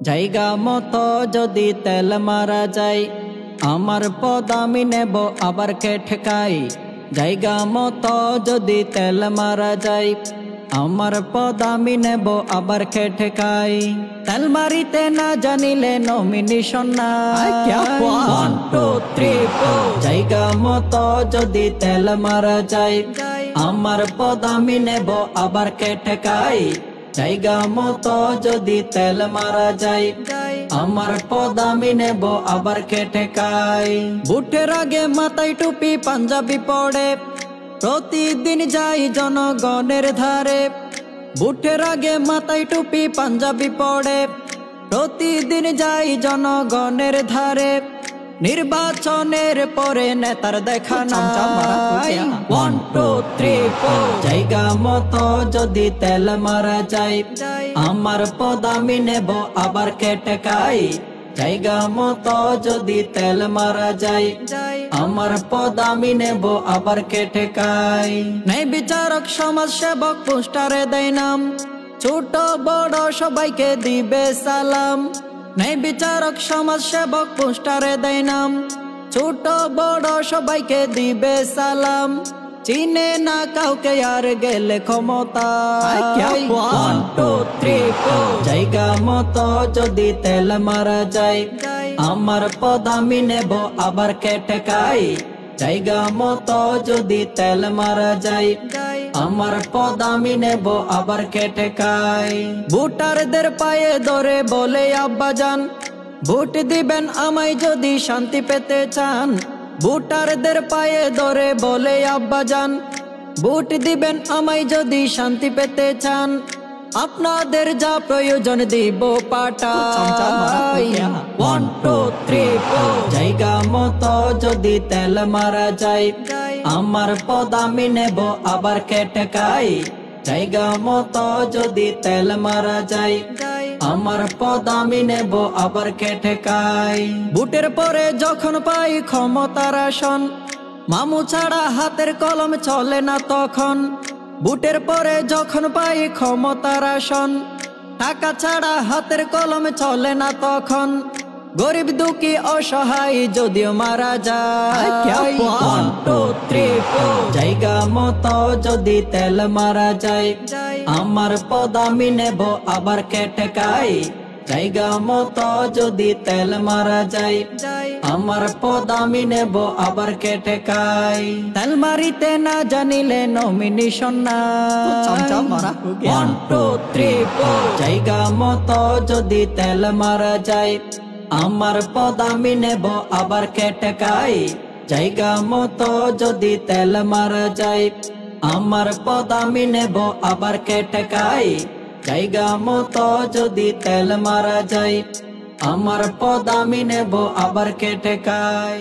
জায়গা মতো যদি তেল মারা যায়, আমার পদ আমি নেব আবার কে ঠেকাই। জায়গা মতো যদি তেল মারা যায়, আমার পদ আমি নেব আবার কে ঠেকাই। তেল মারিতে না জানিলে নমিনেশন নাই। 1 2 3 4 জায়গা মতো যদি তেল মারা যায়, আমার পদ আমি নেব আবার কে ঠেকাই। জায়গা মতো যদি তেল মারা যায়, আমার পদ আমি নেব আবার কে ঠেকাই। বুটের আগে মাথায় টুপি পাঞ্জাবি পড়ে, প্রতিদিন যাই জনগণের ধারে। বুটের আগে মাথায় টুপি পাঞ্জাবি পড়ে, প্রতিদিন যাই জনগণের ধারে। নির্বাচনের পরে নেতার দেখা নাই। 1 2 3 4 জায়গা মতো যদি তেল মারা যায়, আমার পদ আমি নেব আবার কে ঠেকাই। জায়গা মতো যদি তেল মারা যায়, আমার পদ আমি নেব আবার কে ঠেকাই। নাই বিচারক সমাজ সেবক পোস্টারে দেয় নাম, ছোট বড় সবাইকে দিবে সালাম। নাই বিচারক সমাজ সেবক পোস্টারে দেয় নাম, ছোট বড় সবাইকে দিবে সালাম। চিনে না কাউকে আর গেলে ক্ষমতা। 1 2 3 4 জায়গা মতো যদি তেল মারা যায়, আমার পদ আমি নেব আবার কে ঠেকাই। জায়গা মতো যদি তেল মারা যায়, আমার পদ আমি নেব আবার কে ঠেকাই। ভোটারদের পায়ে ধরে বলে আব্বাজান, ভোট দিবেন আমায় যদি শান্তি পেতে চান। ভোটারদের পায়ে ধরে বলে আব্বাজান, ভোট দিবেন আমায় যদি শান্তি পেতে চান। আপনাদের যা প্রয়োজন দিব পাঠাই। 1 2 3 4 জায়গা মতো যদি তেল মারা যায়, আমার পদ আমি নেব আবার কে ঠেকাই। জায়গা মতো যদি তেল মারা যায়, আমার পদ আমি নেব আবার কে ঠেকাই। ভোটের পরে যখন পাই ক্ষমতার আসন, মামু ছাড়া হাতের কলম চলে না তখন। ভোটের পরে যখন পাই ক্ষমতার আসন, টাকা ছাড়া হাতের কলম চলে না তখন। গরিব দুঃখী অসহায় যদিও মারা যায়। 1 2 3 4 জায়গা মতো যদি তেল মারা যায়, আমার পদ আমি নেব আবার কে ঠেকাই। জায়গা মতো যদি তেল মারা যায়, আমার পদ আমি নেব আবার কে ঠেকাই। তেল মারিতে না জানিলে নমিনেশন নাই। 1 2 3 4 জায়গা মতো যদি তেল মারা যায়, আমার পদ আমি নেব আবার কে ঠেকাই। জায়গা মতো যদি তেল মারা যায়, আমার পদ আমি নেব আবার কে ঠেকাই। জায়গা মতো যদি তেল মারা যায়, আমার পদ আমি নেব আবার কে ঠেকাই।